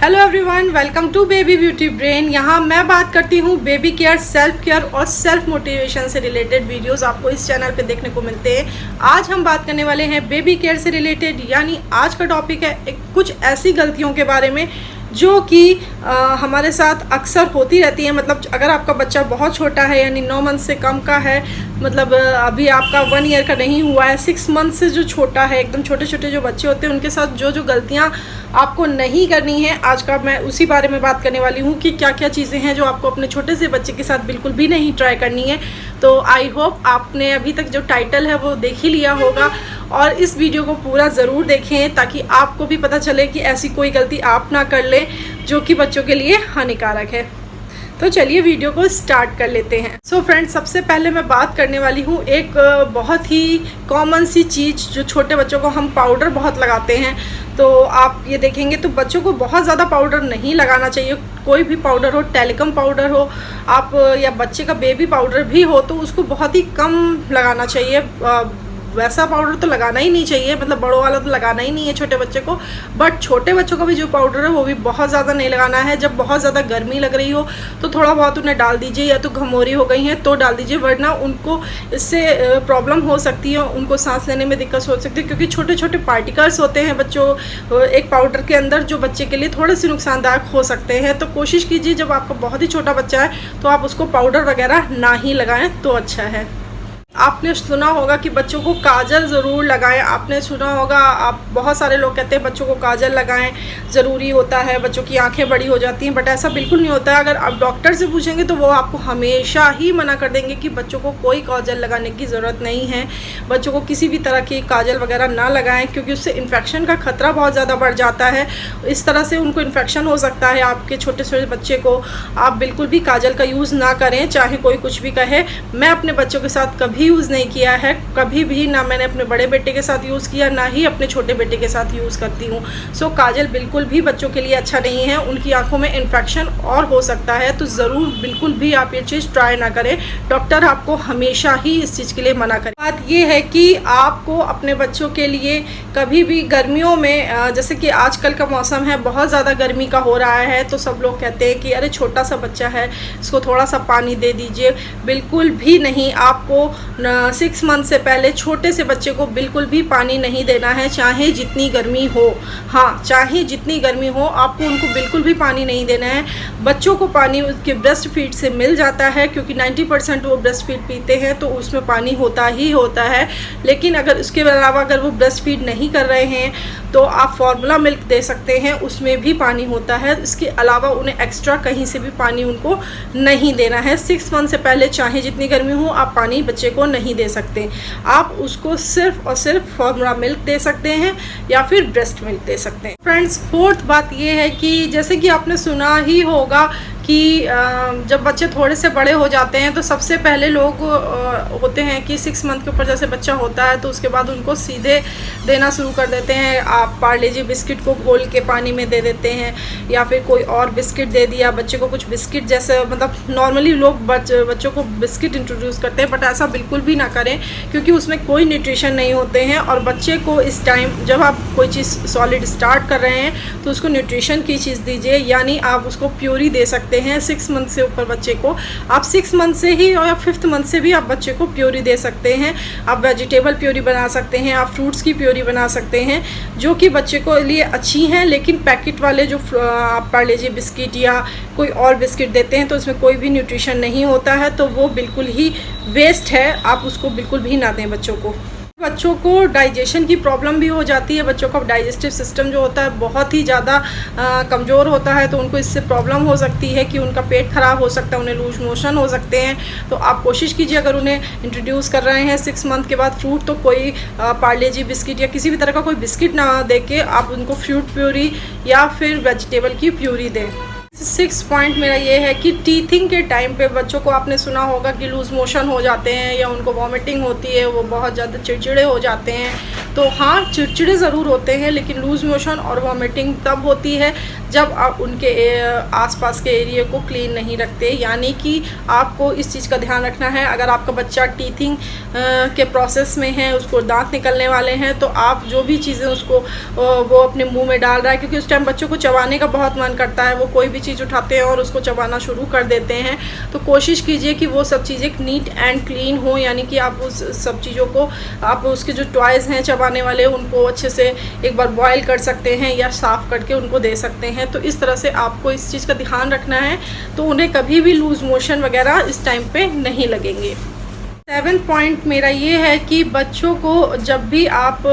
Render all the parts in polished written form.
Hello everyone, welcome to baby beauty brain. यहाँ मैं बात करती हूँ बेबी केयर, सेल्फ केयर और सेल्फ मोटिवेशन से रिलेटेड वीडियोस आपको इस चैनल पे देखने को मिलते हैं। आज हम बात करने वाले हैं बेबी केयर से रिलेटेड, यानी आज का टॉपिक है कुछ ऐसी गलतियों के बारे में जो कि हमारे साथ अक्सर होती रहती है। मतलब अगर आपका बच्चा बहुत छोटा है, यानी 9 मंथ से कम का है, मतलब अभी आपका 1 ईयर का नहीं हुआ है, 6 मंथ से जो छोटा है, एकदम छोटे छोटे जो बच्चे होते हैं, उनके साथ जो जो गलतियां आपको नहीं करनी है, आज का मैं उसी बारे में बात करने वाली हूँ कि क्या क्या चीज़ें हैं जो आपको अपने छोटे से बच्चे के साथ बिल्कुल भी नहीं ट्राई करनी है। तो आई होप आपने अभी तक जो टाइटल है वो देख ही लिया होगा और इस वीडियो को पूरा ज़रूर देखें ताकि आपको भी पता चले कि ऐसी कोई गलती आप ना कर लें जो कि बच्चों के लिए हानिकारक है। तो चलिए वीडियो को स्टार्ट कर लेते हैं। सो फ्रेंड्स, सबसे पहले मैं बात करने वाली हूँ एक बहुत ही कॉमन सी चीज़, जो छोटे बच्चों को हम पाउडर बहुत लगाते हैं। तो आप ये देखेंगे तो बच्चों को बहुत ज़्यादा पाउडर नहीं लगाना चाहिए। कोई भी पाउडर हो, टेलिकम पाउडर हो आप, या बच्चे का बेबी पाउडर भी हो, तो उसको बहुत ही कम लगाना चाहिए। वैसा पाउडर तो लगाना ही नहीं चाहिए, मतलब बड़ों वाला तो लगाना ही नहीं है छोटे बच्चे को। बट छोटे बच्चों का भी जो पाउडर है वो भी बहुत ज़्यादा नहीं लगाना है। जब बहुत ज़्यादा गर्मी लग रही हो तो थोड़ा बहुत उन्हें डाल दीजिए, या तो घमौरी हो गई है तो डाल दीजिए, वरना उनको इससे प्रॉब्लम हो सकती है, उनको सांस लेने में दिक्कत हो सकती है, क्योंकि छोटे छोटे पार्टिकल्स होते हैं बच्चों एक पाउडर के अंदर, जो बच्चे के लिए थोड़े से नुकसानदायक हो सकते हैं। तो कोशिश कीजिए जब आपका बहुत ही छोटा बच्चा है तो आप उसको पाउडर वगैरह ना ही लगाएं तो अच्छा है। आपने सुना होगा कि बच्चों को काजल ज़रूर लगाएं। आपने सुना होगा, आप बहुत सारे लोग कहते हैं बच्चों को काजल लगाएं, ज़रूरी होता है, बच्चों की आंखें बड़ी हो जाती हैं। बट ऐसा बिल्कुल नहीं होता है। अगर आप डॉक्टर से पूछेंगे तो वो आपको हमेशा ही मना कर देंगे कि बच्चों को कोई काजल लगाने की ज़रूरत नहीं है। बच्चों को किसी भी तरह की काजल वगैरह ना लगाएं, क्योंकि उससे इन्फेक्शन का खतरा बहुत ज़्यादा बढ़ जाता है। इस तरह से उनको इन्फेक्शन हो सकता है। आपके छोटे छोटे बच्चे को आप बिल्कुल भी काजल का यूज़ ना करें, चाहे कोई कुछ भी कहे। मैं अपने बच्चों के साथ कभी यूज़ नहीं किया है, कभी भी ना मैंने अपने बड़े बेटे के साथ यूज़ किया, ना ही अपने छोटे बेटे के साथ यूज़ करती हूँ। सो काजल बिल्कुल भी बच्चों के लिए अच्छा नहीं है, उनकी आंखों में इन्फेक्शन और हो सकता है। तो ज़रूर बिल्कुल भी आप ये चीज़ ट्राई ना करें, डॉक्टर आपको हमेशा ही इस चीज़ के लिए मना करें। बात ये है कि आपको अपने बच्चों के लिए कभी भी गर्मियों में, जैसे कि आजकल का मौसम है, बहुत ज़्यादा गर्मी का हो रहा है, तो सब लोग कहते हैं कि अरे छोटा सा बच्चा है, इसको थोड़ा सा पानी दे दीजिए। बिल्कुल भी नहीं। आपको 6 मंथ से पहले छोटे से बच्चे को बिल्कुल भी पानी नहीं देना है, चाहे जितनी गर्मी हो। हाँ, चाहे जितनी गर्मी हो, आपको उनको बिल्कुल भी पानी नहीं देना है। बच्चों को पानी उसके ब्रेस्ट फीड से मिल जाता है, क्योंकि 90% वो ब्रेस्ट फीड पीते हैं, तो उसमें पानी होता ही होता है। लेकिन अगर उसके अलावा अगर वो ब्रेस्ट फीड नहीं कर रहे हैं तो आप फार्मूला मिल्क दे सकते हैं, उसमें भी पानी होता है। इसके अलावा उन्हें एक्स्ट्रा कहीं से भी पानी उनको नहीं देना है। 6 मंथ से पहले चाहे जितनी गर्मी हो, आप पानी बच्चे को नहीं दे सकते। आप उसको सिर्फ और सिर्फ फार्मूला मिल्क दे सकते हैं या फिर ब्रेस्ट मिल्क दे सकते हैं। फ्रेंड्स, फोर्थ बात ये है कि जैसे कि आपने सुना ही होगा कि जब बच्चे थोड़े से बड़े हो जाते हैं तो सबसे पहले लोग होते हैं कि 6 मंथ के ऊपर जैसे बच्चा होता है तो उसके बाद उनको सीधे देना शुरू कर देते हैं। आप पार्ले जी बिस्किट को घोल के पानी में दे देते हैं, या फिर कोई और बिस्किट दे दिया बच्चे को, कुछ बिस्किट जैसे, मतलब नॉर्मली लोग बच्चों को बिस्किट इंट्रोड्यूस करते हैं। बट ऐसा बिल्कुल भी ना करें, क्योंकि उसमें कोई न्यूट्रिशन नहीं होते हैं। और बच्चे को इस टाइम जब आप कोई चीज़ सॉलिड स्टार्ट कर रहे हैं तो उसको न्यूट्रिशन की चीज़ दीजिए, यानी आप उसको प्योरी दे सकते हैं। 6 मंथ से ऊपर बच्चे को आप 6 मंथ से ही या 5th मंथ से भी आप बच्चे को प्योरी दे सकते हैं। आप वेजिटेबल प्योरी बना सकते हैं, आप फ्रूट्स की प्योरी बना सकते हैं, जो कि बच्चे को लिए अच्छी हैं। लेकिन पैकेट वाले जो आप पार्ले जी बिस्किट या कोई और बिस्किट देते हैं तो उसमें कोई भी न्यूट्रिशन नहीं होता है, तो वो बिल्कुल ही वेस्ट है। आप उसको बिल्कुल भी ना दें बच्चों को। बच्चों को डाइजेशन की प्रॉब्लम भी हो जाती है। बच्चों का डाइजेस्टिव सिस्टम जो होता है बहुत ही ज़्यादा कमज़ोर होता है, तो उनको इससे प्रॉब्लम हो सकती है कि उनका पेट ख़राब हो सकता है, उन्हें लूज मोशन हो सकते हैं। तो आप कोशिश कीजिए, अगर उन्हें इंट्रोड्यूस कर रहे हैं 6 मंथ के बाद फ्रूट, तो कोई पार्ले जी बिस्किट या किसी भी तरह का कोई बिस्किट ना दे के आप उनको फ्रूट प्यूरी या फिर वेजिटेबल की प्यूरी दें। 6 पॉइंट मेरा ये है कि टीथिंग के टाइम पे बच्चों को आपने सुना होगा कि लूज़ मोशन हो जाते हैं या उनको वॉमिटिंग होती है, वो बहुत ज़्यादा चिड़चिड़े हो जाते हैं। तो हाँ, चिड़चिड़े ज़रूर होते हैं, लेकिन लूज़ मोशन और वॉमिटिंग तब होती है जब आप उनके आसपास के एरिया को क्लीन नहीं रखते। यानी कि आपको इस चीज़ का ध्यान रखना है, अगर आपका बच्चा टीथिंग के प्रोसेस में है, उसको दांत निकलने वाले हैं, तो आप जो भी चीज़ें उसको वो अपने मुंह में डाल रहा है, क्योंकि उस टाइम बच्चों को चबाने का बहुत मन करता है, वो कोई भी चीज़ उठाते हैं और उसको चबाना शुरू कर देते हैं। तो कोशिश कीजिए कि वो सब चीज़ें नीट एंड क्लीन हो, यानी कि आप उस सब चीज़ों को, आप उसके जो टॉयज़ हैं चबाने वाले, उनको अच्छे से एक बार बॉयल कर सकते हैं या साफ़ करके उनको दे सकते हैं। तो इस तरह से आपको इस चीज़ का ध्यान रखना है, तो उन्हें कभी भी लूज़ मोशन वगैरह इस टाइम पे नहीं लगेंगे। 7 पॉइंट मेरा ये है कि बच्चों को जब भी आप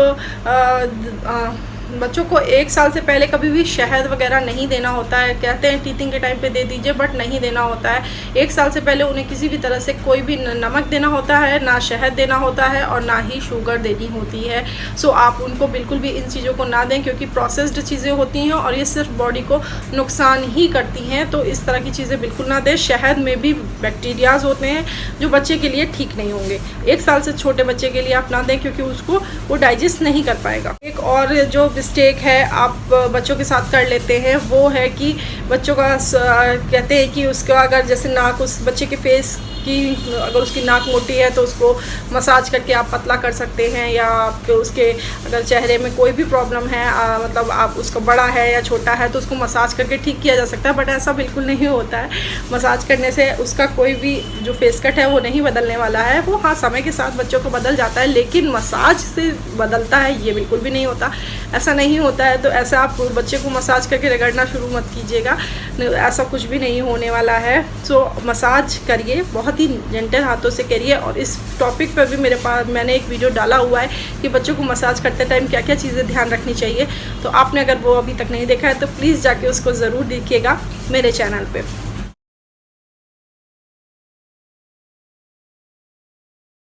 बच्चों को 1 साल से पहले कभी भी शहद वगैरह नहीं देना होता है। कहते हैं टीथिंग के टाइम पे दे दीजिए, बट नहीं देना होता है। 1 साल से पहले उन्हें किसी भी तरह से कोई भी नमक देना होता है, ना शहद देना होता है और ना ही शुगर देनी होती है। सो आप उनको बिल्कुल भी इन चीज़ों को ना दें, क्योंकि प्रोसेस्ड चीज़ें होती हैं और ये सिर्फ बॉडी को नुकसान ही करती हैं। तो इस तरह की चीज़ें बिल्कुल ना दें। शहद में भी बैक्टीरियाज होते हैं जो बच्चे के लिए ठीक नहीं होंगे। 1 साल से छोटे बच्चे के लिए आप ना दें, क्योंकि उसको वो डाइजेस्ट नहीं कर पाएगा। एक और जो मिस्टेक है आप बच्चों के साथ कर लेते हैं, वो है कि बच्चों का कहते हैं कि उसका अगर जैसे नाक, उस बच्चे के फेस की अगर उसकी नाक मोटी है तो उसको मसाज करके आप पतला कर सकते हैं, या आपके उसके अगर चेहरे में कोई भी प्रॉब्लम है, मतलब आप उसका बड़ा है या छोटा है, तो उसको मसाज करके ठीक किया जा सकता है। बट ऐसा बिल्कुल नहीं होता है। मसाज करने से उसका कोई भी जो फेस कट है वो नहीं बदलने वाला है। वो हाँ, समय के साथ बच्चों को बदल जाता है, लेकिन मसाज से बदलता है ये बिल्कुल भी नहीं होता। ऐसा नहीं होता है। तो ऐसा आप बच्चे को मसाज करके रगड़ना शुरू मत कीजिएगा, ऐसा कुछ भी नहीं होने वाला है। सो मसाज करिए, बहुत ही जेंटल हाथों से करिए। और इस टॉपिक पर भी मेरे पास मैंने एक वीडियो डाला हुआ है कि बच्चों को मसाज करते टाइम क्या क्या चीज़ें ध्यान रखनी चाहिए। तो आपने अगर वो अभी तक नहीं देखा है तो प्लीज़ जाके उसको ज़रूर देखिएगा मेरे चैनल पे।